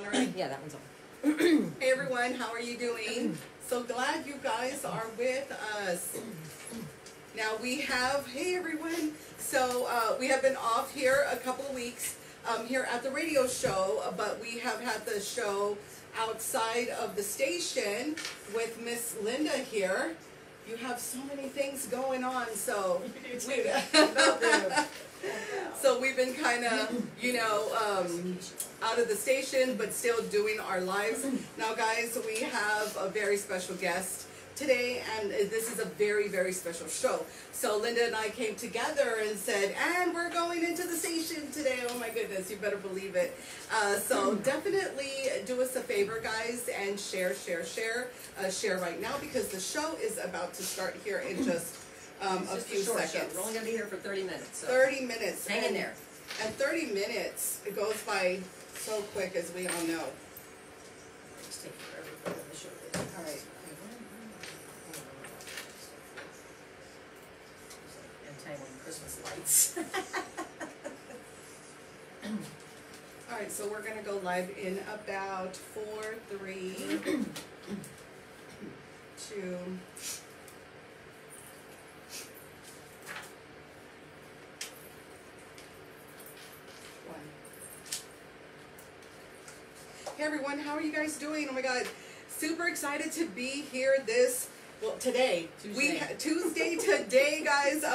on already? Yeah, that one's on. Hey everyone, how are you doing? So glad you guys are with us. Now we have, hey everyone, so we have been off here a couple of weeks here at the radio show, but we have had the show outside of the station with Miss Linda here. You have so many things going on, so so we've been kind of, you know, out of the station, but still doing our lives. Now, guys, we have a very special guest today, and this is a very, very special show. So Linda and I came together and said, and we're going into the station today. Oh my goodness, you better believe it. So definitely do us a favor, guys, and share right now, because the show is about to start here in just a few seconds. Show. We're only going to be here for 30 minutes. So 30 minutes. Hang in there. And 30 minutes, it goes by so quick, as we all know. Just take forever for the show. All right. Entangling Christmas lights. All right, so we're going to go live in about 4, 3, 2, Hey everyone, how are you guys doing? Oh my God, super excited to be here today. Tuesday today, guys.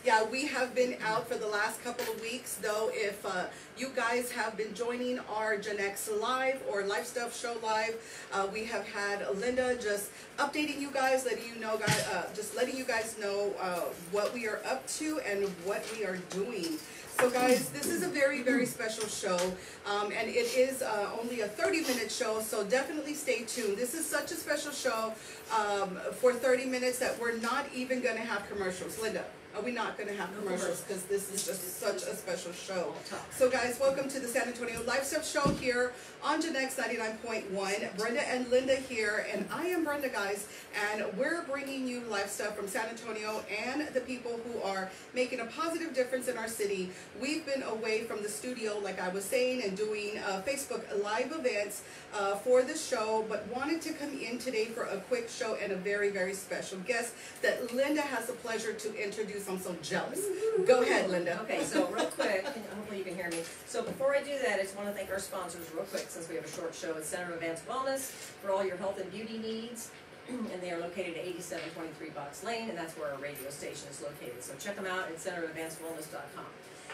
Yeah, we have been out for the last couple of weeks, though. If you guys have been joining our Gen X Live or Life Stuff Show Live, we have had Linda just updating you guys, letting you know, just letting you guys know what we are up to and what we are doing. So guys, this is a very, very special show, and it is only a 30-minute show, so definitely stay tuned. This is such a special show for 30 minutes that we're not even going to have commercials. Linda, are we not going to have commercials? Because this is just such a special show. So guys, welcome to the San Antonio Live Stuff Show here on Gen X 99.1. Brenda and Linda here, and I am Brenda, guys, and we're bringing you live stuff from San Antonio and the people who are making a positive difference in our city. We've been away from the studio, like I was saying, and doing Facebook Live events for the show, but wanted to come in today for a quick show and a very, very special guest that Linda has the pleasure to introduce. I'm so jealous. Go ahead, Linda. Okay, so real quick, hopefully you can hear me. So before I do that, I just want to thank our sponsors real quick, since we have a short show. It's Center of Advanced Wellness for all your health and beauty needs, and they are located at 8723 Box Lane, and that's where our radio station is located. So check them out at centerofaadvancedwellness.com.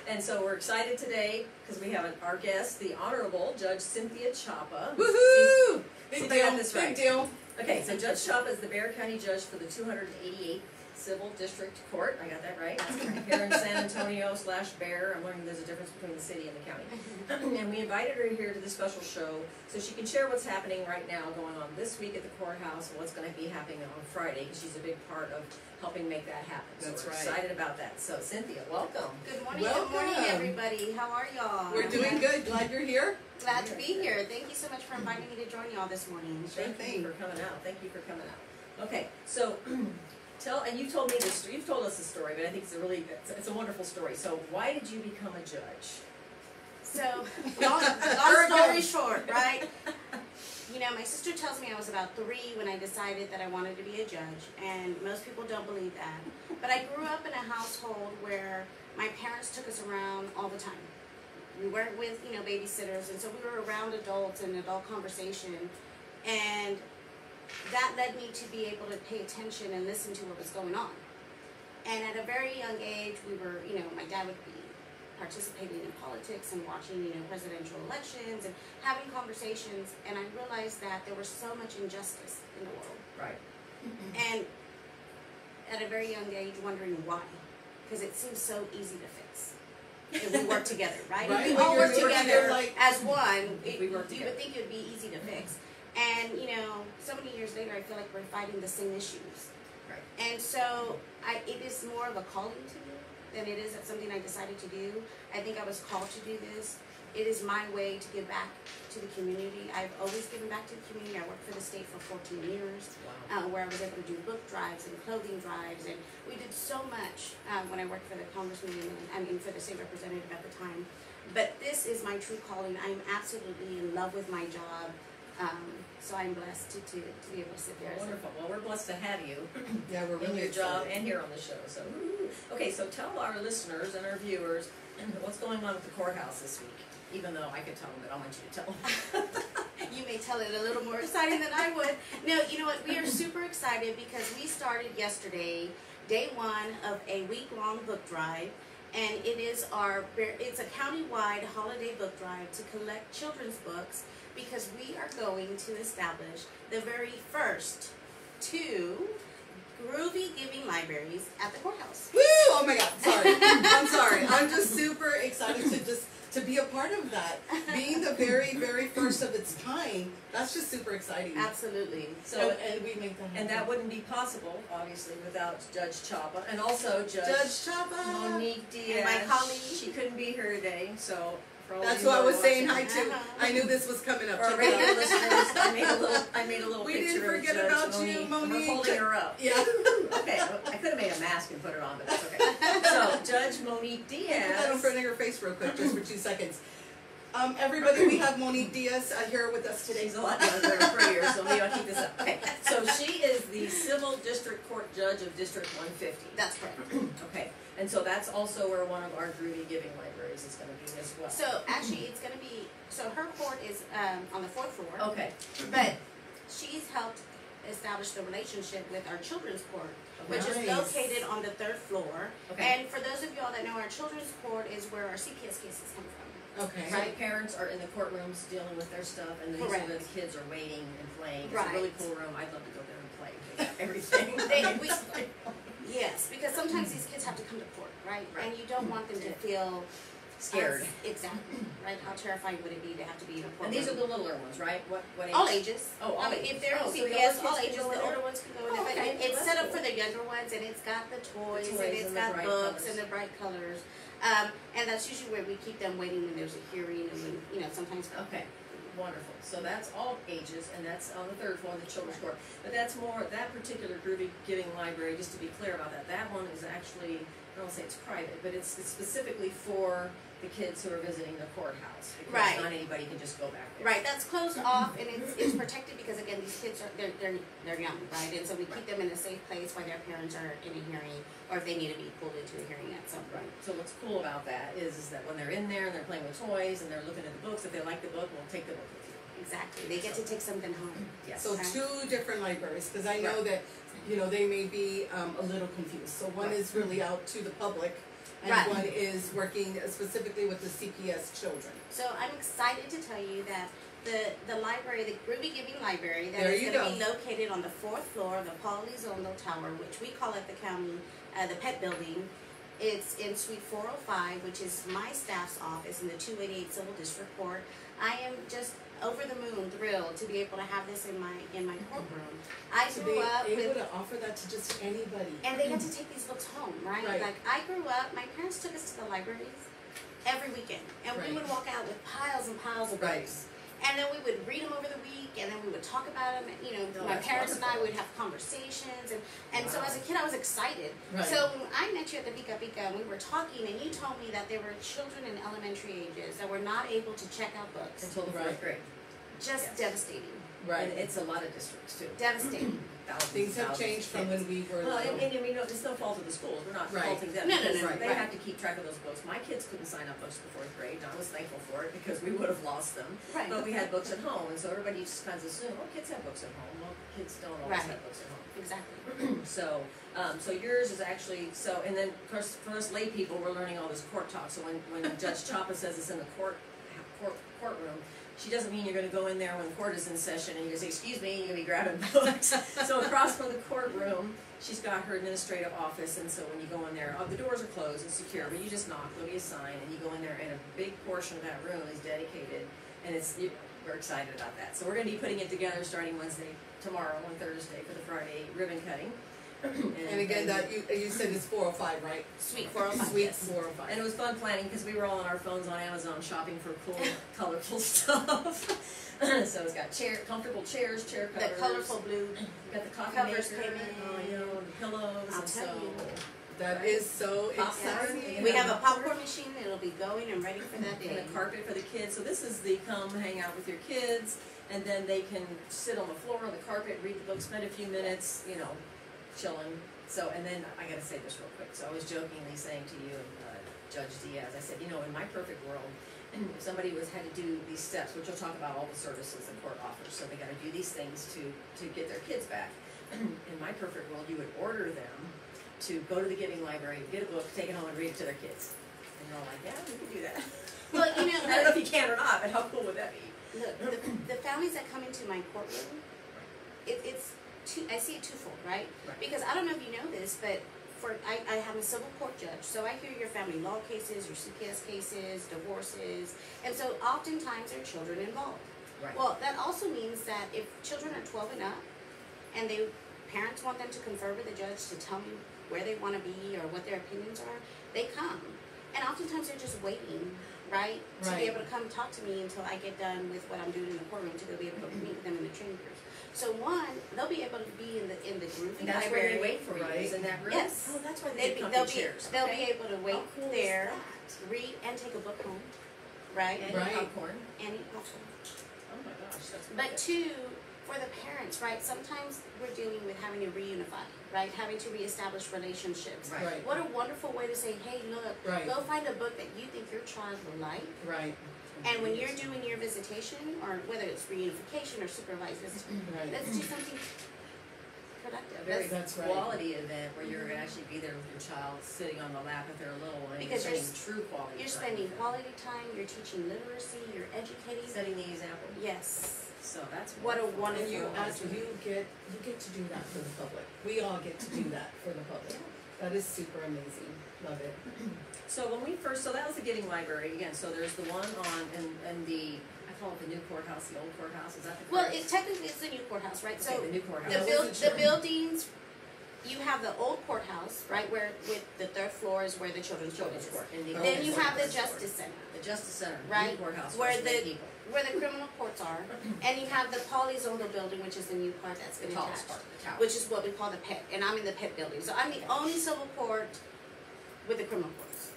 And so we're excited today because we have our guest, the Honorable Judge Cynthia Chapa. Woohoo! Big deal. Big deal. Okay, so Judge Chapa is the Bexar County judge for the 288th Civil District Court. I got that right. Here in San Antonio / Bear. I'm learning there's a difference between the city and the county. And we invited her here to this special show so she can share what's happening right now going on this week at the courthouse and what's going to be happening on Friday, because she's a big part of helping make that happen. That's so we're right. excited about that. So Cynthia, welcome. Good morning. Welcome. Good morning, everybody. How are y'all? We're doing good. Glad you're here. Glad to be here. Thank you so much for inviting me to join y'all this morning. Thank you for coming out. Thank you for coming out. Okay, so and you told me this. You've told us the story, but I think it's a wonderful story. So why did you become a judge? So long story short, right? You know, my sister tells me I was about 3 when I decided that I wanted to be a judge, and most people don't believe that. But I grew up in a household where my parents took us around all the time. We weren't with, you know, babysitters, and so we were around adults and adult conversation, and that led me to be able to pay attention and listen to what was going on. And at a very young age, we were, you know, my dad would be participating in politics and watching, you know, presidential elections and having conversations, and I realized that there was so much injustice in the world. Right. And at a very young age, wondering why, because it seems so easy to fix. If we work together, right? Right. If we all work together like, as one, we work you together. would think it would be easy to fix. And, you know, so many years later, I feel like we're fighting the same issues. Right. And so it is more of a calling to me than it is something I decided to do. I think I was called to do this. It is my way to give back to the community. I've always given back to the community. I worked for the state for 14 years, where I was able to do book drives and clothing drives, and we did so much when I worked for the congressman, for the state representative at the time, But this is my true calling. I'm absolutely in love with my job. So I'm blessed to be able to sit there. Wonderful. Well, we're blessed to have you Yeah, we're in really your job excited. and here on the show. So, okay, so tell our listeners and our viewers what's going on with the courthouse this week. Even though I could tell them, but I want you to tell them. You may tell it a little more exciting than I would. No, you know what? We are super excited because we started yesterday, day one of a week-long book drive. And it's a county-wide holiday book drive to collect children's books because we are going to establish the very first 2 Groovy Giving Libraries at the courthouse. Woo! Oh my God, sorry. I'm sorry. I'm just super excited to be a part of that. Being the very, very first of its kind, that's just super exciting. Absolutely. So, and we make that happen. and that wouldn't be possible, obviously, without Judge Chapa and also Judge Chapa. Monique Diaz. And my colleague. She couldn't be here today, so for all That's you who I who was are saying watching- hi to. I knew this was coming up. For our Check radio it out. listeners, I made a little We picture didn't forget of Judge about you, Monique. We're holding her up. Yeah. Okay, I could have made a mask and put it on, but that's okay. So, Judge Monique Put that in Diaz. front of her face real quick, just for 2 seconds. Everybody, we have Monique Diaz here with us today. She's a lot younger and prettier, so maybe I'll keep this up. Okay, so she is the Civil District Court Judge of District 150. That's correct. Okay, and so that's also where one of our Groovy Giving Libraries is going to be as well. So actually, it's going to be, so her court is on the 4th floor. Okay. But she's helped establish the relationship with our children's court, which is Nice. located on the 3rd floor. Okay. And for those of y'all that know, our children's court is where our CPS cases come from. Okay. So the parents are in the courtrooms dealing with their stuff, and these are Correct. where the kids are waiting and playing. It's Right. a really cool room. I'd love to go there and play. They got everything. Yes, because sometimes these kids have to come to court, right? Right. And you don't want them to feel Scared. Exactly. Right? How terrifying would it be to have to be in a courtroom? And these are the littler ones, right? What age? all ages. Oh, all I mean, ages. if they're Oh, so the CPS, older all kids can ages, go in the there? older ones can go in Oh, there. okay. But it's Well, set that's up for cool. the younger ones, and it's got the toys The and toys it's and the got bright books colors. and the bright colors. And that's usually where we keep them waiting when there's a hearing and when, sometimes. Okay, wonderful. So that's all ages, and that's on the 3rd floor, the children's court. But that's more, that particular Groovy Giving Library, just to be clear about that, that one is actually, I don't want to say it's private, but it's specifically for the kids who are visiting the courthouse. Because Right. not anybody can just go back there. Right, that's closed off and it's protected because again these kids are they're young, right? And so we keep them in a safe place while their parents are in a hearing or if they need to be pulled into a hearing at some point. So what's cool about that is that when they're in there and they're playing with toys and they're looking at the books, if they like the book, we'll take the book with you. Exactly. They get to take something home. Yes. So Okay. 2 different libraries, because I know that, they may be a little confused. So one Right. is really out to the public, and Right. one is working specifically with the CPS children. So I'm excited to tell you that the library, the Groovy Giving Library, that There is you going to be go. located on the 4th floor of the Paul Elizondo Tower, which we call at the county the Pet Building. It's in Suite 405, which is my staff's office in the 288 Civil District Court. I am just over the moon thrilled to be able to have this in my courtroom. I So grew up they able with, to offer that to just anybody. and they had to take these books home, right? Right. Like I grew up, my parents took us to the libraries every weekend, and we Right. would walk out with piles and piles of Right. books. And then we would read them over the week, and then we would talk about them. Oh, My that's parents and I wonderful. would have conversations, and so Wow. as a kid, I was excited. Right. So when I met you at the Pika Pika, and we were talking, and you told me that there were children in elementary ages that were not able to check out books. Until the 4th Right. grade. Just Yes. devastating. Right. And it's a lot of districts too. Devastating. Things have changed from when we were Well, little. it's no fault of the schools. We're not Right. faulting them. No, no, because no, They right. have to keep track of those books. My kids couldn't sign up books in the 4th grade, and I was thankful for it because we would have lost them. Right. But we had books at home, and so everybody just kind of assumed, well, kids have books at home. Well, kids don't always Right. have books at home. Exactly. So yours is actually, and then of course for us lay people, we're learning all this court talk. So when Judge Chapa says it's in the courtroom, she doesn't mean you're going to go in there when the court is in session and you're going to say, excuse me, you're going to be grabbing books. So across from the courtroom, she's got her administrative office, and so when you go in there, the doors are closed and secure, but you just knock, there'll be a sign, and you go in there, and a big portion of that room is dedicated, and we're excited about that. So we're going to be putting it together starting tomorrow and Thursday for the Friday ribbon cutting. And again, that you said it's 405, right? Suite 405. Suite Yes. 405. And it was fun planning because we were all on our phones on Amazon shopping for cool, colorful stuff. So it's got comfortable chairs, chair covers. The colorful blue We've got the coffee covers maker, came in. the pillows, I'll and tell so you. That is so Popcorn. exciting. We have a popcorn machine. It'll be going and ready for that And day. a carpet for the kids. So this is the come hang out with your kids, and then they can sit on the floor on the carpet, read the book, spend a few minutes, you know, chilling. So, and then I gotta say this real quick. So I was jokingly saying to you, Judge Diaz, I said, you know, in my perfect world, if somebody had to do these steps, which we'll talk about all the services the court offers, so they gotta do these things to get their kids back. In my perfect world, you would order them to go to the Giving Library, get a book, take it home and read it to their kids. And they're all like, yeah, we can do that. Well, you know, I don't know if you can or not, but how cool would that be? look, the families that come into my courtroom, it's two. I see it twofold, right? Right. Because I don't know if you know this, but I have a civil court judge, so I hear your family law cases, your CPS cases, divorces, and so oftentimes there are children involved. Right. Well, that also means that if children are 12 and up, and parents want them to confer with the judge to tell me where they want to be or what their opinions are, they come. And oftentimes they're just waiting, right? To be able to come talk to me until I get done with what I'm doing in the courtroom to go be able to meet with them in the chambers. So one, they'll be able to be in the Groovy That's Library. where they wait for you, Right. is in that room? Yes. Oh, that's why they They'll get comfy be chairs. they'll Okay. be able to wait How cool is there, that? read and take a book home, right? And Right. popcorn. And eat popcorn. Oh my gosh, that's But perfect. two, for the parents, right? Sometimes we're dealing with having to reunify, right? Having to reestablish relationships. Right. What a wonderful way to say, hey, look, Right. go find a book that you think your child will like. Right. And when you're doing your visitation, or whether it's reunification or supervised visitation, Right. let's do something productive. A very That's right. quality event where you're gonna actually be there with your child, sitting on the lap if they're little, and you're Because spending you're true quality You're time spending with them. quality time, you're teaching literacy, you're educating. Setting the example. Yes. So that's What a wonderful. wonderful And you opportunity. get to do that for the public. We all get to do that for the public. That is super amazing. Love it. So when we first, so that was the Giving Library again. So there's the one on in the, I call it the new courthouse, the old courthouse. Is that the Well, correct? it technically is the new courthouse, right? Okay, So the new courthouse. the I build wasn't the sure. buildings, you have the old courthouse, right, where with the third floor is where the children's court Children's is. court. And the Then Then you have the Justice Center, The Justice Center, the Right, new courthouse, where for the the- people. where the criminal courts are, and you have the Paul Elizondo building, which is the new part that's The been tallest attached, part, the tower. which is what we call the pet, and I'm in the pet building. So I'm the only civil court with the criminal courts.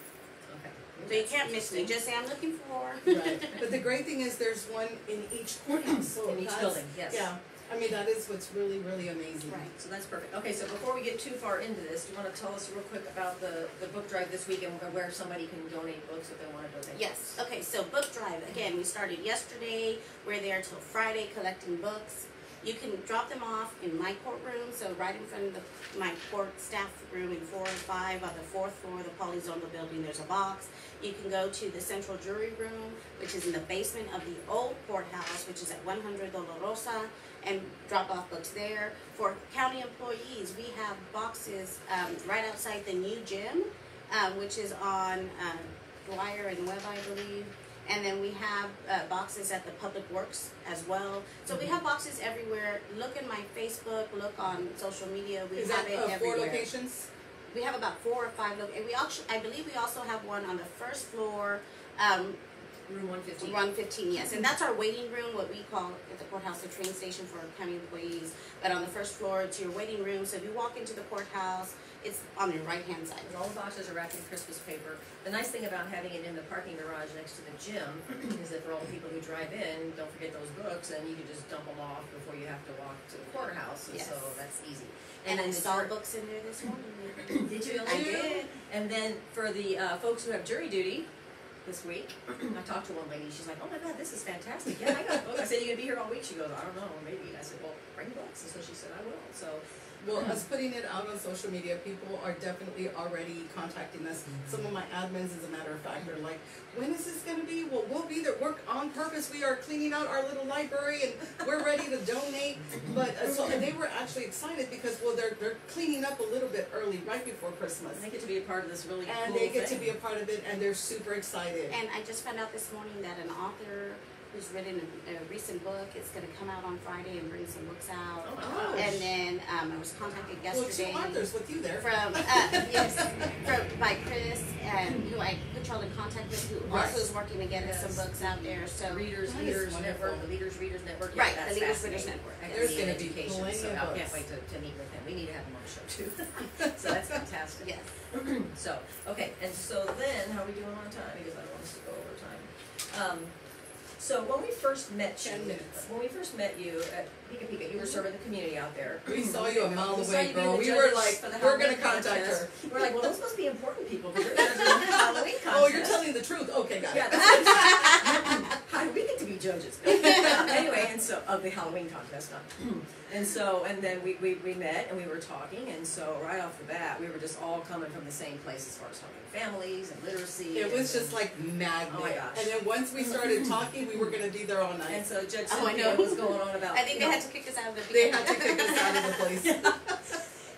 Okay. So you can't miss me. Just say I'm looking for. Right. But the great thing is there's one in each courthouse. So In each that's- building, yes. Yeah. I mean, that is what's really, really amazing. Right. So that's perfect. Okay, so before we get too far into this, do you want to tell us real quick about the book drive this week and where somebody can donate books if they want to donate? Yes. Okay. So book drive again. We started yesterday. We're there till Friday collecting books. You can drop them off in my courtroom, so right in front of my court staff room in 4 and 5 on the 4th floor of the Paul Elizondo building. There's a box. You can go to the central jury room, which is in the basement of the old courthouse, which is at 100 Dolorosa, and drop off books there. For county employees, we have boxes right outside the new gym, which is on Dwyer and Webb, I believe. And then we have boxes at the Public Works as well. So we have boxes everywhere. Look in my Facebook, look on social media. We Is have that it 4 everywhere. locations? We have about 4 or 5 locations. We actually, I believe we also have one on the first floor, Room 115. Run 15, yes. And that's our waiting room, what we call at the courthouse the train station for county employees. But on the first floor, it's your waiting room. So if you walk into the courthouse, it's on your right-hand side. And all the boxes are wrapped in Christmas paper. The nice thing about having it in the parking garage next to the gym is that for all the people who drive in, don't forget those books, and you can just dump them off before you have to walk to the courthouse, and Yes. so that's easy. And I then the saw jury- books in there this morning. Did you? I did. And then for the folks who have jury duty this week, I talked to one lady. She's like, "Oh my God, this is fantastic! Yeah, I got a book." I said, "You gonna be here all week?" She goes, "I don't know, maybe." I said, "Well, bring books." And so she said, "I will." So. Well, us putting it out on social media, people are definitely already contacting us. Some of my admins, as a matter of fact, are like, when is this going to be? Well, we'll be there. We're on purpose. We are cleaning out our little library and we're ready to donate. But so they were actually excited because, well, they're cleaning up a little bit early, right before Christmas. And they get to be a part of this really And cool they get thing. to be a part of it, and they're super excited. And I just found out this morning that an author who's written a recent book. It's going to come out on Friday and bring some books out. Oh. And then I was contacted yesterday Well, 2 authors with you there. from by Chris, and who I put y'all in contact with, who also is working to get us some books out there. So Readers Network, the Leaders Readers Network. Yeah, right, that's the Leaders fascinating. Readers Network. There's going to be Education, plenty so of I books. can't wait to meet with him. We need to have him on the show too. So that's fantastic. Yes. So, okay, and so then, how are we doing on time? Because I don't want us to go over time. So when we first met you, 10 minutes. at Pika Pika, you were serving the community out there. We saw you a mile We saw away, you girl. being the We were judges like, for the we're going Halloween to contact contest. her. We're like, well, those must be important people because they're doing the Halloween contest. Oh, you're telling the truth. Okay, got Yeah, it. that's how do we get to be judges? Anyway, and so of the Halloween contest, and then we met and we were talking, and so right off the bat we were just all coming from the same place as far as helping families and literacy. It was just like magnet. Oh my gosh. And then once we started talking, we were going to be there all night. And so Judge Oh, I Cynthia know. was going on about. I think they had to kick us out of the They had to kick us out of the place.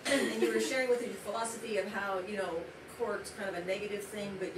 And you were sharing with her your philosophy of how court's kind of a negative thing, but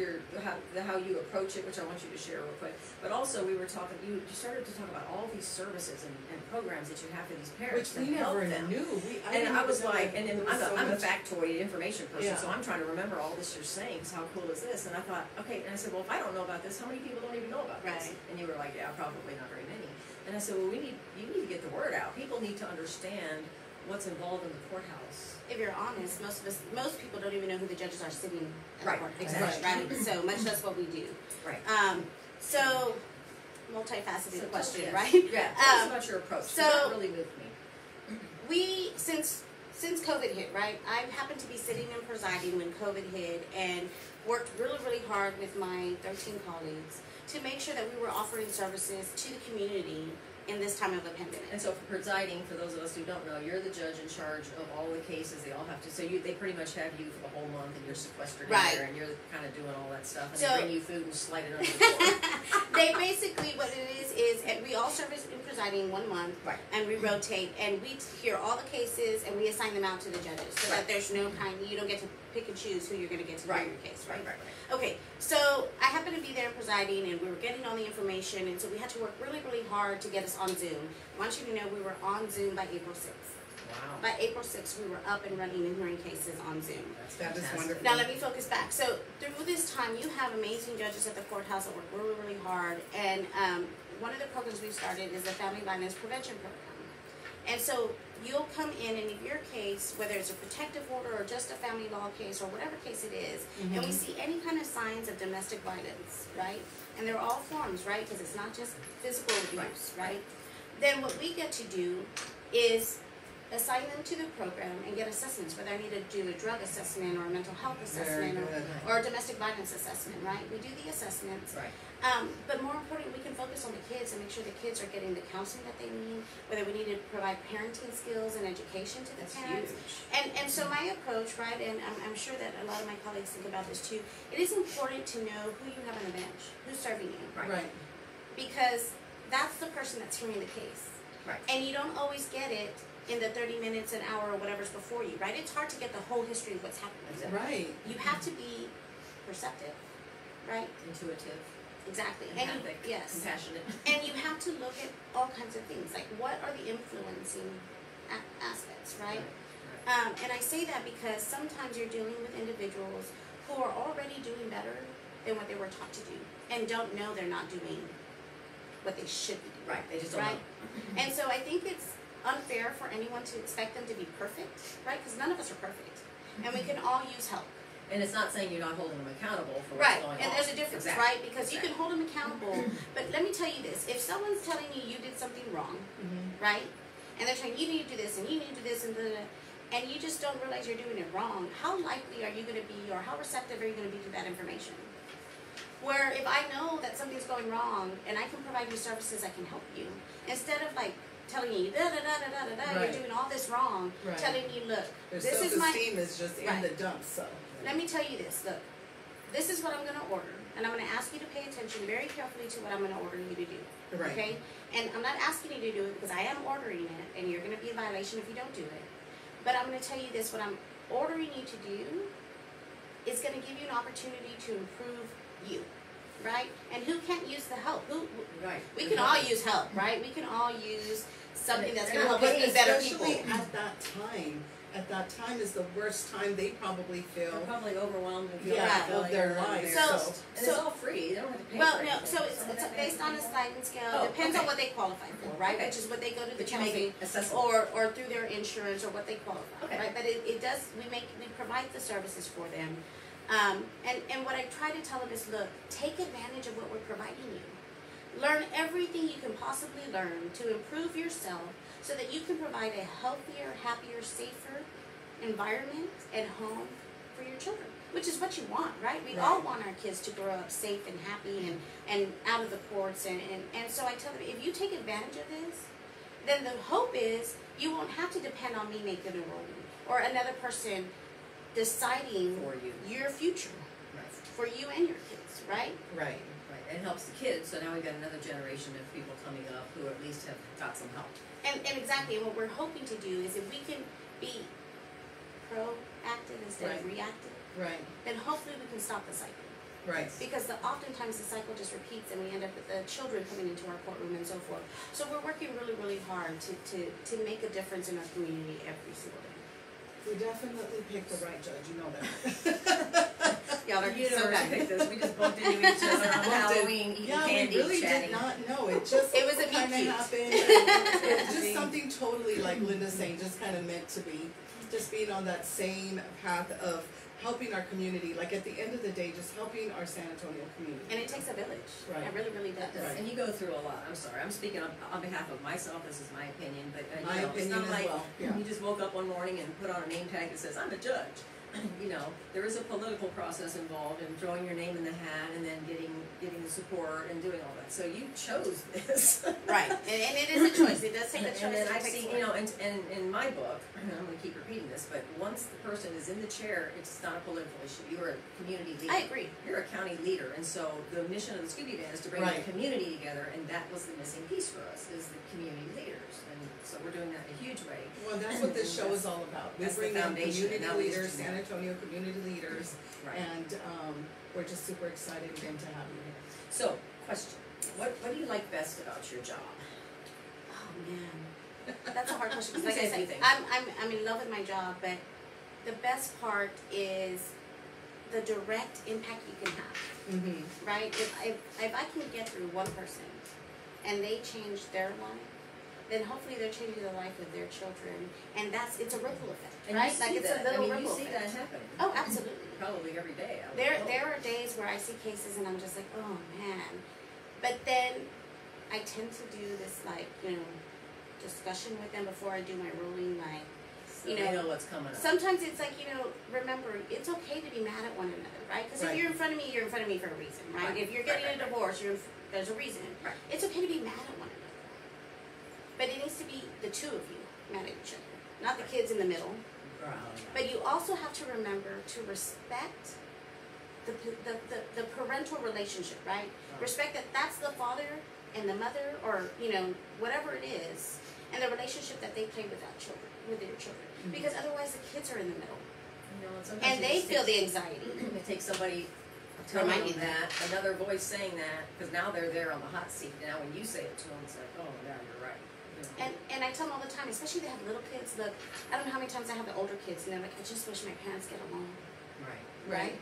how you approach it, which I want you to share real quick. But also we were talking. You started to talk about all these services and programs that you have for these parents Which we that help never them. knew. I was like, and then I'm a much. factoid information person, Yeah. so I'm trying to remember all this you're saying, because how cool is this? And I thought, okay, and I said, well, if I don't know about this, how many people don't even know about this? Right. And you were like, yeah, probably not very many. And I said, well, you need to get the word out. People need to understand what's involved in the courthouse. If you're honest, most people don't even know who the judges are sitting at Right, the courthouse. exactly. Right. So much less what we do. Right. So multifaceted question, yes. right? Yeah. Tell us about your approach. so- That really moved me. We since COVID hit, right? I happened to be sitting and presiding when COVID hit, and worked really, really hard with my 13 colleagues to make sure that we were offering services to the community in this time of a pandemic. And so for presiding, for those of us who don't know, you're the judge in charge of all the cases. They all have to, they pretty much have you for the whole month, and you're sequestered Right. in there, and you're kind of doing all that stuff, and So- they bring you food and slide it under the door. They basically, what it is and we all serve as in presiding 1 month, Right. and we rotate, and we hear all the cases, and we assign them out to the judges, so Right. that there's no you don't get to pick and choose who you're going to get to hear your case, right? Right. Okay, so I happened to be there presiding, and we were getting all the information, and so we had to work really, really hard to get us on Zoom. I want you to know we were on Zoom by April 6th. Wow. By April 6th, we were up and running and hearing cases on Zoom. That is wonderful. Now let me focus back. So through this time, you have amazing judges at the courthouse that work really, really hard. And one of the programs we've started is the Family Violence Prevention Program. And so you'll come in, and if your case, whether it's a protective order or just a family law case or whatever case it is, and we see any kind of signs of domestic violence, right? And they're all forms, right? Because it's not just physical abuse, right? Then what we get to do is assign them to the program and get assessments, whether I need to do a drug assessment or a mental health assessment or a domestic violence assessment, right? We do the assessments. Right. But more importantly, we can focus on the kids and make sure the kids are getting the counseling that they need, whether we need to provide parenting skills and education to the That's parents. huge. And so my approach, right, and I'm sure that a lot of my colleagues think about this too, it is important to know who you have on the bench, who's serving you. Right. Because that's the person that's hearing the case. Right. And you don't always get it in the 30 minutes, an hour, or whatever's before you, right? It's hard to get the whole history of what's happening. Right. You have to be perceptive, right? Intuitive, Exactly. empathic, yes. compassionate. And you have to look at all kinds of things, like what are the influencing aspects, right? And I say that because sometimes you're dealing with individuals who are already doing better than what they were taught to do, and don't know they're not doing what they should be doing. Right. They just don't Right? know. And so I think it's unfair for anyone to expect them to be perfect, right? Because none of us are perfect, and we can all use help. And it's not saying you're not holding them accountable for what's Right, going on. and there's a difference, Exactly. right? Because you can hold them accountable, but let me tell you this: if someone's telling you you did something wrong, right, and they're saying you need to do this and you need to do this and and you just don't realize you're doing it wrong, how likely are you going to be, or how receptive are you going to be to that information? Where if I know that something's going wrong and I can provide you services that can help you, instead of like telling you da da da da da da da, Right. you're doing all this wrong, Right. telling you, look, Their this is my. self-esteem is just in Right. the dumps, so. Let me tell you this, look, this is what I'm going to order, and I'm going to ask you to pay attention very carefully to what I'm going to order you to do, Right. okay? And I'm not asking you to do it because I am ordering it, and you're going to be in violation if you don't do it. But I'm going to tell you this, what I'm ordering you to do is going to give you an opportunity to improve you. right? And who can't use the help? Right. We can all use help, right? We can all use something that's going to help us be better people. Especially at that time is the worst time they probably feel. They're probably overwhelmed with of their lives. And it's all free. They don't have to pay for it. So it's based on a sliding scale. Depends on what they qualify for, right? Which is what they go to the county or through their insurance or what they qualify, right? But it does. We provide the services for them. And what I try to tell them is, look, take advantage of what we're providing you. Learn everything you can possibly learn to improve yourself so that you can provide a healthier, happier, safer environment and home for your children, which is what you want, right? We all want our kids to grow up safe and happy and out of the courts. And so I tell them, if you take advantage of this, then the hope is you won't have to depend on me making a ruling or another person deciding for you your future for you and your kids, right? Right. It helps the kids, so now we've got another generation of people coming up who at least have got some help. And exactly, and what we're hoping to do is if we can be proactive instead of reactive, then hopefully we can stop the cycle. Right. Because oftentimes the cycle just repeats and we end up with the children coming into our courtroom and so forth. So we're working really, really hard to make a difference in our community every single day. We definitely picked the right judge, you know that. Y'all are so bad. We just bumped into each other on Halloween eating candy, we really chatting. did not know. It just it was a kind of cute. happened. It's just something totally like Linda's saying, just kind of meant to be. Just being on that same path of helping our community. Like at the end of the day, just helping our San Antonio community. And it takes a village. Right. It really, really does. And you go through a lot. I'm sorry. I'm speaking on behalf of myself. This is my opinion. But my opinion it's not like well. you just woke up one morning and put on a name tag that says, I'm a judge. You know, there is a political process involved in throwing your name in the hat and then getting the support and doing all that. So you chose this. Right. And it is a choice. It does take a choice. And then I've seen, and in my book, I'm going to keep repeating this, but once the person is in the chair, it's not a political issue. You are a community leader. I agree. You're a county leader. And so the mission of the Scooby Band is to bring the community together, and that was the missing piece for us, is the community leaders. And so we're doing that in a huge way. Well, that's what this show is all about. We bring in community leaders, San Antonio community leaders, and we're just super excited again to have you here. So, question. What do you like best about your job? Oh man, that's a hard question. Because like I said, I'm in love with my job, but the best part is the direct impact you can have. Right? If I can get through one person and they change their life, then hopefully they're changing the life of their children, and it's a ripple effect, right? Like it's a little ripple effect. You see that happen. Oh, absolutely. Probably every day. There are days where I see cases and I'm just like, oh man. But then I tend to do this discussion with them before I do my ruling, so they know what's coming up. Sometimes it's like, remember, it's okay to be mad at one another, right? Because if you're in front of me, you're in front of me for a reason, right? If you're getting a divorce, there's a reason. Right. It's okay to be mad at one another. But it needs to be the two of you mad at each other, not the kids in the middle. But you also have to remember to respect the parental relationship, right? Respect that that's the father and the mother, or whatever it is, and the relationship that they play with their children. Because otherwise, the kids are in the middle, and they feel the anxiety. It takes somebody telling you that, another voice saying that, because now they're there on the hot seat. Now, when you say it to them, it's like, oh, yeah, you're right. And I tell them all the time, especially if they have little kids. Look, I don't know how many times I have the older kids, and they're like, I just wish my parents get along. Right.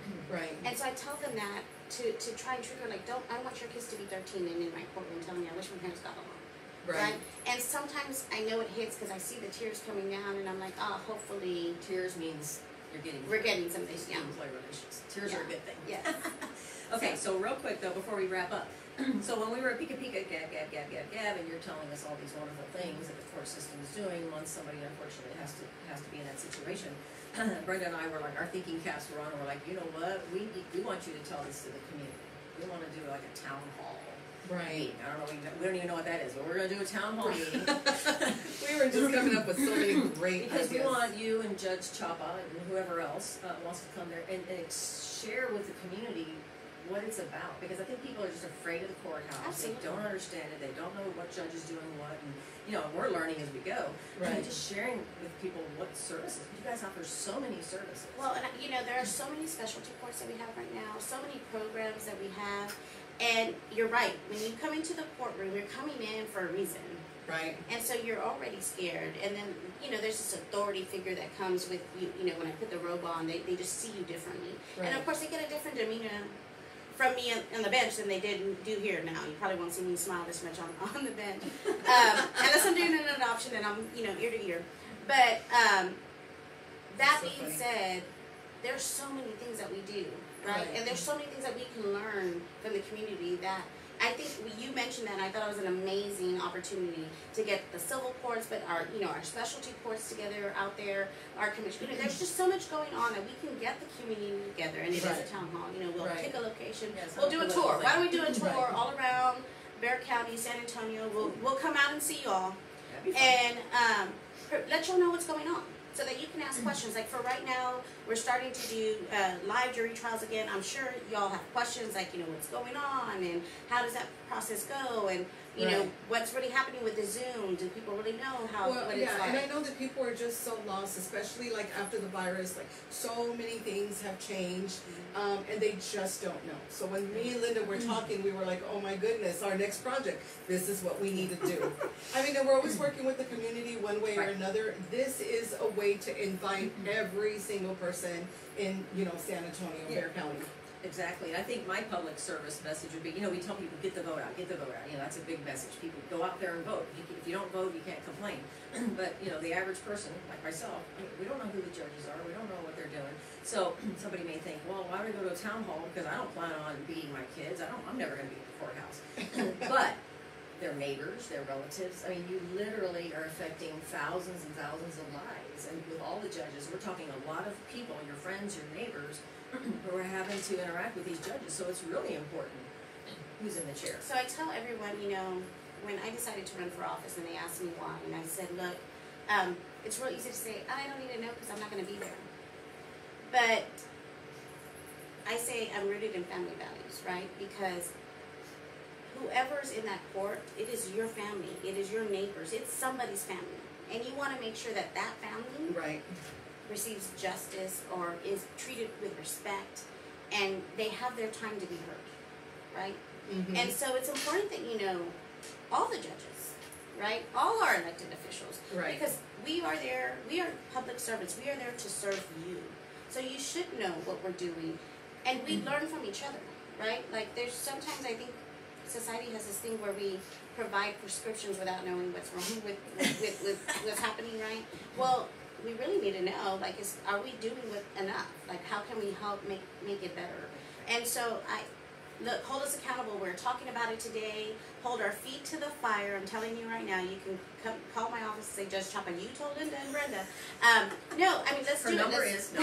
And so I tell them that to try and trigger, I want your kids to be 13 and in my courtroom telling me I wish my parents got along. Right. And sometimes I know it hits because I see the tears coming down, and I'm like, hopefully. Tears means we're getting something. Employee relations. Tears are a good thing. Yeah. Okay, so real quick though, before we wrap up. So when we were at Pika, gab, and you're telling us all these wonderful things that the court system is doing, once somebody unfortunately has to be in that situation, Brenda and I were our thinking caps were on, and we're like, you know what, we want you to tell this to the community. We want to do a town hall. Right. I don't know, we don't even know what that is, but we're going to do a town hall meeting. We were just coming up with so many great because ideas. We want you and Judge Chapa and whoever else wants to come there and share with the community what it's about, because I think people are just afraid of the courthouse. Absolutely. They don't understand it. They don't know what judge is doing what, and we're learning as we go. Right. And just sharing with people what services. You guys offer so many services. Well, and there are so many specialty courts that we have right now, so many programs that we have, And you're right. When you come into the courtroom, you're coming in for a reason. Right. And so you're already scared. And then, there's this authority figure that comes with you. When I put the robe on, they just see you differently. Right. And of course, they get a different demeanor from me on the bench than they did do here now. You probably won't see me smile this much on the bench. Unless I'm doing an adoption and I'm, ear to ear. But that being said, there's so many things that we do, right? And there's so many things that we can learn from the community that I think you mentioned that, and I thought it was an amazing opportunity to get the civil courts, but our specialty courts together out there, our commission. There's just so much going on that we can get the community together, and it is a town hall. We'll pick a location. Yes, we'll do a tour. Why don't we do a tour all around Bexar County, San Antonio? We'll come out and see y'all, and let y'all know what's going on, so that you can ask questions. Like for right now, we're starting to do live jury trials again. I'm sure y'all have questions like, what's going on and how does that process go, and what's really happening with the Zoom. Do people really know what it's like? And I know that people are just so lost, especially like after the virus. Like so many things have changed, and they just don't know. So when me and Linda were talking, we were like, oh my goodness, our next project, this is what we need to do. I mean, and we're always working with the community one way or another. This is a way to invite every single person in, San Antonio, Bexar County. Exactly. I think my public service message would be, we tell people, get the vote out, get the vote out. That's a big message. People go out there and vote. If you don't vote, you can't complain. But, the average person, like myself, we don't know who the judges are. We don't know what they're doing. So somebody may think, well, why would I go to a town hall? Because I don't plan on beating my kids. I'm never going to be at the courthouse. But their neighbors, their relatives. I mean, you literally are affecting thousands and thousands of lives. And with all the judges, we're talking a lot of people, your friends, your neighbors, who are having to interact with these judges. So it's really important who's in the chair. So I tell everyone, when I decided to run for office and they asked me why, and I said, look, it's real easy to say, I don't need to know because I'm not going to be there. But I say I'm rooted in family values, right? Because whoever's in that court, it is your family, it is your neighbors, it's somebody's family. And you want to make sure that that family receives justice or is treated with respect, and they have their time to be heard, right? And so it's important that all the judges, right? All our elected officials, because we are there, we are public servants, we are there to serve you. So you should know what we're doing, and we learn from each other, right? Like there's sometimes I think society has this thing where we provide prescriptions without knowing what's wrong with what's happening, right? Well, we really need to know, like, are we doing enough? Like, how can we help make it better? And so look, hold us accountable. We're talking about it today. Hold our feet to the fire. I'm telling you right now, you can come call my office and say, Judge Chapa, you told Linda and Brenda. No, I mean, let's do it. Her number is, no,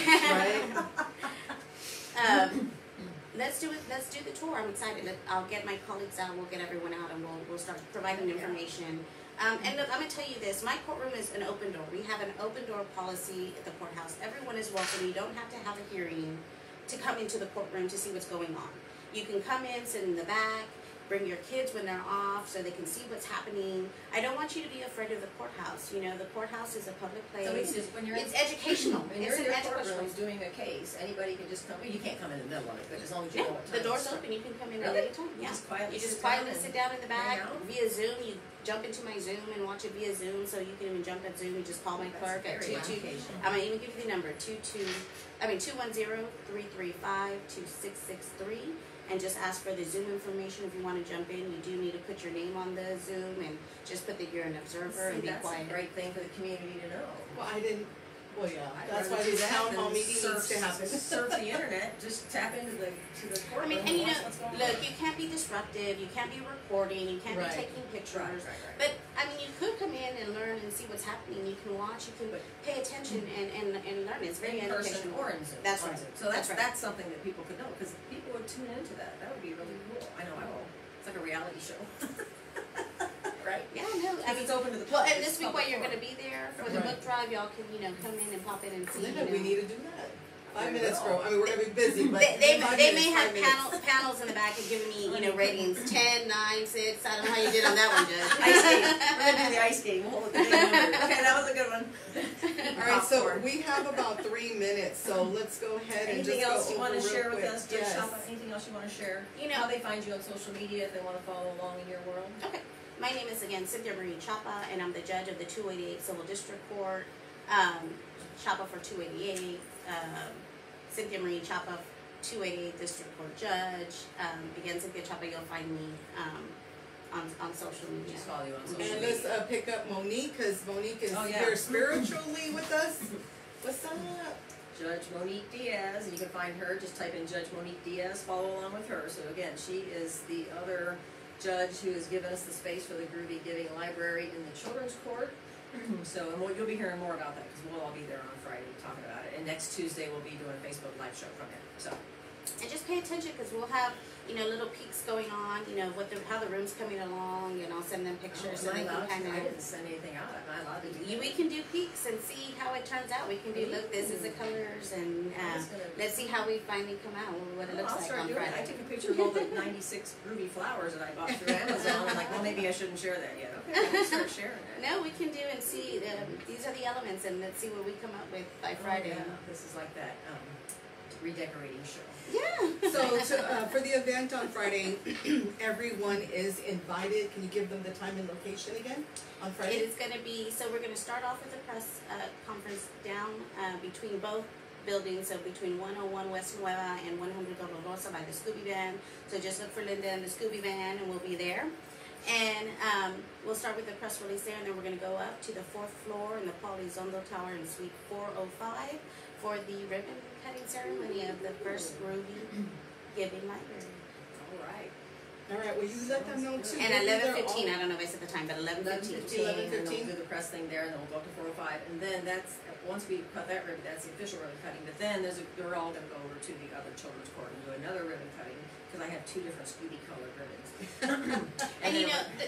let's do it. Let's do the tour. I'm excited. I'll get my colleagues out. We'll get everyone out, and we'll start providing information. And look, I'm going to tell you this. My courtroom is an open door. We have an open door policy at the courthouse. Everyone is welcome. You don't have to have a hearing to come into the courtroom to see what's going on. You can come in, sit in the back, bring your kids when they're off so they can see what's happening. I don't want you to be afraid of the courthouse. The courthouse is a public place. So it's just when you're educational. When you're in your courtroom doing a case, anybody can just come. You can't come in the middle of it, but as long as you know what time. The door's open. You can come in at any time. Yeah. You just quietly sit down in the back via Zoom. You jump into my Zoom and watch it via Zoom, so you can even jump at Zoom. You just call my clerk at 22. I'm gonna even give you the number 210-335-2663, and just ask for the Zoom information if you want to jump in. You do need to put your name on the Zoom and just put that you're an observer and be quiet. That's a great thing for the community to know. Well, Well, yeah, that's why this town hall meeting needs to happen. Surf the internet, just tap into the courtroom. I mean, and look, you can't be disruptive, you can't be recording, you can't be taking pictures. But, I mean, you could come in and learn and see what's happening. You can watch, you can pay attention and learn. It's very educational. Or in Zoom. That's right. So that's something that people could know, because people would tune into that. That would be really cool. I know I will. It's like a reality show. Right? Yeah, no. I mean, it's open to the public. Well, and this week while you're going to be there for the book drive, y'all can, come in and pop in and see. Linda, we need to do that. 5 minutes, bro. I mean, we're going to be busy, but they may have panels in the back and giving me, ratings 10, 9, 6. I don't know how you did on that one, Judge. Ice skate. We're going to do the ice skate. We'll hold the big number. Okay, that was a good one. All right, so we have have about 3 minutes, so let's go ahead and Anything just else go you want over to share real with quick. us, Judge Yes. Chapa? Anything else you want to share? You know- How they find you on social media if they want to follow along in your world? Okay. My name is again Cynthia Chapa, and I'm the judge of the 288 Civil District Court. Chapa for 288. Cynthia Marie Chapa, 288 District Court Judge. Again, Cynthia Chapa, you'll find me on social media. Just follow you on social And media. let's pick up Monique, because Monique is Oh, yeah. here spiritually with us. What's up? Judge Monique Diaz, and you can find her, just type in Judge Monique Diaz, follow along with her. So again, she is the other judge who has given us the space for the Groovy Giving Library in the Children's Court. So, and you'll be hearing more about that, because we'll all be there on Friday talking about it. And next Tuesday, we'll be doing a Facebook Live show from there, so. And just pay attention, because we'll have, little peeks going on, how the room's coming along, I'll send them pictures so they can kind I of. didn't send anything out, am I allowed to do that? We can do peeks and see how it turns out. We can do, look, this is the colors, and let's see how we finally come out, what it looks I'll like start on doing it. I Friday. took a picture of all the 96 Groovy flowers that I bought through Amazon. I'm like, well, maybe I shouldn't share that yet. Okay, I'll start sharing it. No, we can do and see, these are the elements, and let's see what we come up with by Friday. Oh, yeah. This is like that redecorating show. Yeah. So for the event on Friday, everyone is invited. Can you give them the time and location again on It Friday? is going to be, so we're going to start off with a press conference down between both buildings, so between 101 West Nueva and 100 Dolorosa by the Scooby van. So just look for Linda and the Scooby van, and we'll be there. And we'll start with the press release there, and then we're going to go up to the 4th floor in the Paul Elizondo Tower in Suite 405 for the ribbon cutting ceremony of the first Groovy Giving Library. All right. All right, well, you let them know too. And We'll be there 11:15, all- I don't know if I said the time, but 11:15. 11:15, and then we'll do the press thing there, and then we'll go up to 405, and then that's, once we cut that ribbon, that's the official ribbon cutting, but then we're all gonna go over to the other children's court and do another ribbon cutting, because I have 2 different Scooby colored ribbons. And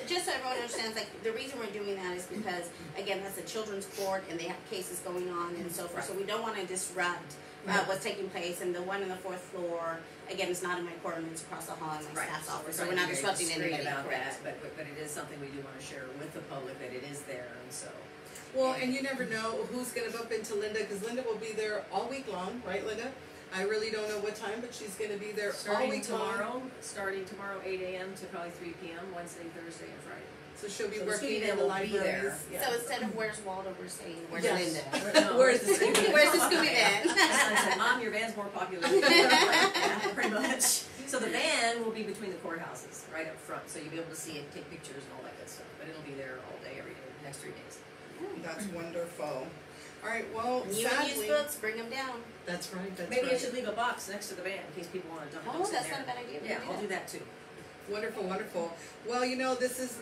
just so everyone understands, like, the reason we're doing that is because, again, that's a children's court, and they have cases going on and so forth, so we don't want to disrupt what's taking place. And the one on the 4th floor, again, it's not in my courtroom, it's across the hall in my staff's office, so we're not disrupting anybody. about Correct. that, but it is something we do want to share with the public, that it is there, and so. Well, and you never know who's going to bump into Linda, because Linda will be there all week long, right, Linda? I really don't know what time, but she's going to be there all week long. Starting tomorrow, 8 a.m. to probably 3 p.m., Wednesday, Thursday, and Friday. So she'll be So the working Scooby in van the will be libraries. there. Yeah. So instead of where's Waldo, we're saying where's Yes. Linda. Where's the Scooby? Where's the Scooby van? I said, Mom, your van's more popular than yeah, pretty much. So the van will be between the courthouses, right up front, so you'll be able to see it, take pictures and all that good stuff. But it'll be there all day, every day, the next 3 days. That's wonderful. All right, well, You sadly, use books, bring them down. that's right. That's Maybe right. I should leave a box next to the van in case people want to dump Oh, books in that's there. not a bad idea. We Yeah, can I'll do that too. Wonderful, wonderful. Well, this is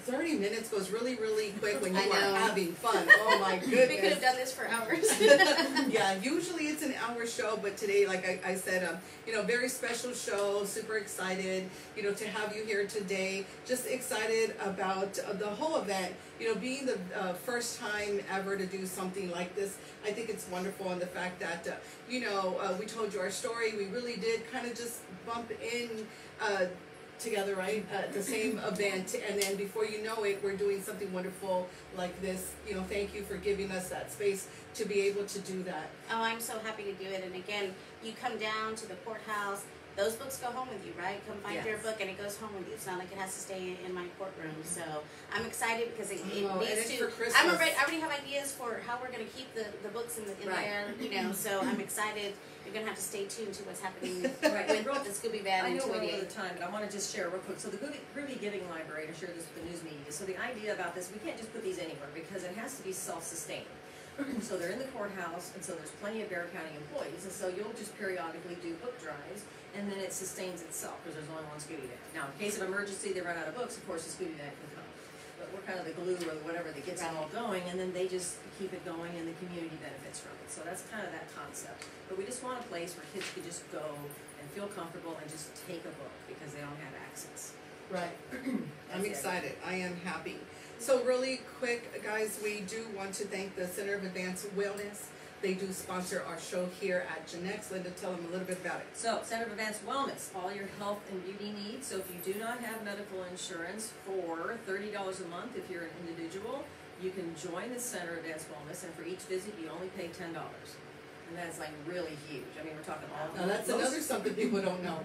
30 minutes goes really, really quick when you I are know. having fun. Oh my goodness. We could have done this for hours. Yeah, usually it's an hour show, but today, like I said, very special show. Super excited, to have you here today. Just excited about the whole event. Being the first time ever to do something like this. I think it's wonderful, and the fact that we told you our story. We really did kind of just bump in together, right? At the same event, and then before you know it, we're doing something wonderful like this. Thank you for giving us that space to be able to do that. Oh, I'm so happy to do it. And again, you come down to the courthouse. Those books go home with you, right? Come find your Yes. book, and it goes home with you. It's not like it has to stay in my courtroom. So I'm excited because it Oh, and needs it's to. for Christmas. I already have ideas for how we're going to keep the books in Right. there. So I'm excited. You're going to have to stay tuned to what's happening Right. with the Scooby Van I and know we're over 288. the time, but I want to just share real quick. So the Groovy Giving Library, to share this with the news media. So the idea about this, we can't just put these anywhere because it has to be self-sustaining. So they're in the courthouse, and so there's plenty of Bexar County employees, and so you'll just periodically do book drives, and then it sustains itself because there's only one Scooby van. Now, in case of emergency, they run out of books, of course the Scooby van can come. But we're kind of the glue or whatever that gets it all going, and then they just keep it going, and the community benefits from it. So that's kind of that concept. But we just want a place where kids could just go and feel comfortable and just take a book because they don't have access. Right. I'm That's it. excited. I am happy. So really quick, guys, we do want to thank the Center of Advanced Wellness. They do sponsor our show here at Genex. Linda, tell them a little bit about it. So, Center of Advanced Wellness, all your health and beauty needs. So if you do not have medical insurance for $30 a month, if you're an individual, you can join the Center Advanced Wellness, and for each visit, you only pay $10. And that's like really huge. I mean, we're talking all. Now that's another something people don't know.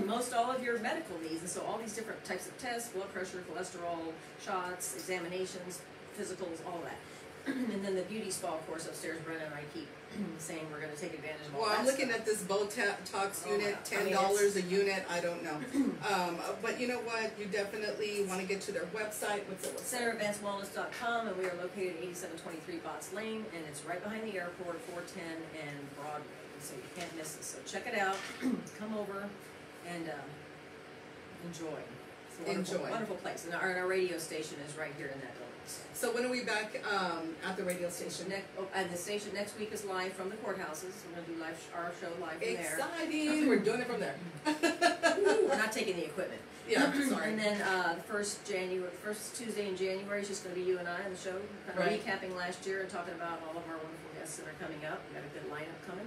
Most all of your medical needs, and so all these different types of tests, blood pressure, cholesterol, shots, examinations, physicals, all that. And then the beauty spa course upstairs, Brenna and I keep saying we're going to take advantage of all Well, that I'm looking stuff. at this Botox unit, wow. I mean, $10 a unit, I don't know. But you know what, you definitely want to get to their website. What's the website? CenterAdvancedWellness.com, and we are located at 8723 Botts Lane, and it's right behind the airport, 410 and Broadway, so you can't miss it. So check it out, come over, and enjoy. It's a wonderful, wonderful place, and our radio station is right here in that building. So when are we back at the radio station? And the station next week is live from the courthouses. We're going to do our show live from there. Exciting! We're doing it from there. We're not taking the equipment. Yeah, sorry. And then the first Tuesday in January is just going to be you and I on the show, kind of recapping last year and talking about all of our wonderful guests that are coming up. We've got a good lineup coming.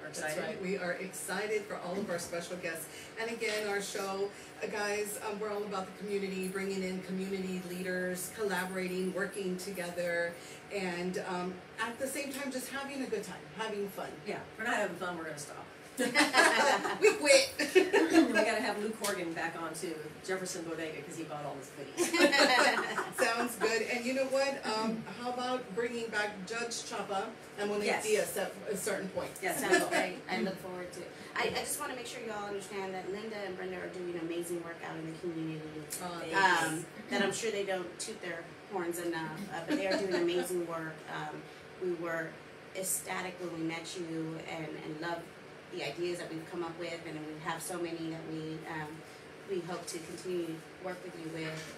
We're excited. That's right. We are excited for all of our special guests. And again, our show, guys, we're all about the community, bringing in community leaders, collaborating, working together, and at the same time, just having a good time, having fun. Yeah, if we're not having fun, we're going to stop. We quit. We got to have Luke Horgan back on to Jefferson Bodega because he bought all his goodies. Sounds good. And you know what? How about bringing back Judge Chapa and Monique Diaz at a certain point? Yes, sounds great. I look forward to it. I just want to make sure you all understand that Linda and Brenda are doing amazing work out in the community. That I'm sure they don't toot their horns enough, but they are doing amazing work. We were ecstatic when we met you and loved the ideas that we've come up with, and we have so many that we hope to continue to work with you with.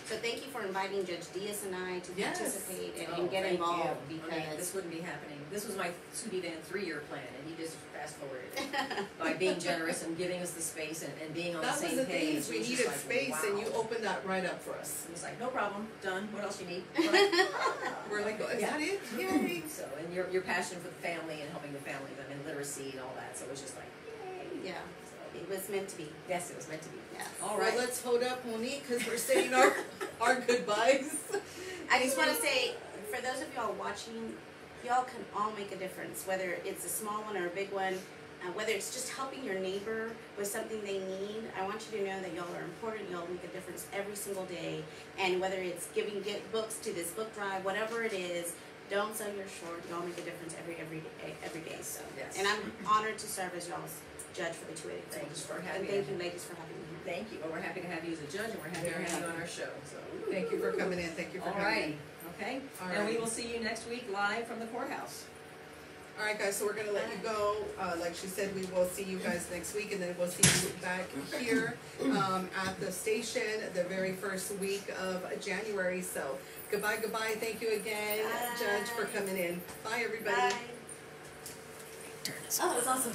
So thank you for inviting Judge Diaz and I to participate and get involved, because this wouldn't be happening. This was my Scooby Van 3-year plan, and he just fast-forwarded it by being generous and giving us the space and being on the same page. That was the thing, is we needed like, space, wow. and you opened that right up for us. It was like, no problem, done. What else you need? We're like, is that it? Yay! So, and your passion for the family and helping the family, and literacy and all that, so it was just like, yay. Yeah. It was meant to be. Yes, it was meant to be. Yes. All right. Well, let's hold up Monique, because we're saying our goodbyes. I just want to say, for those of y'all watching, y'all can all make a difference, whether it's a small one or a big one, whether it's just helping your neighbor with something they need. I want you to know that y'all are important. Y'all make a difference every single day. And whether it's giving books to this book drive, whatever it is, don't sell your short. Y'all make a difference every day. So, yes. And I'm honored to serve as y'all's judge for the 280. Thanks for having and thank you, ladies, for having me here. Thank you. Well, we're happy to have you as a judge, and we're happy to have you on our show. So, thank you for coming in. Thank you for coming in. Okay. All and right. we will see you next week live from the courthouse. All right, guys, so we're going to let you go. Like she said, we will see you guys next week, and then we'll see you back here at the station the very first week of January. So goodbye, goodbye. Thank you again, Bye. Judge, for coming in. Bye, everybody. Bye. Oh, that was awesome.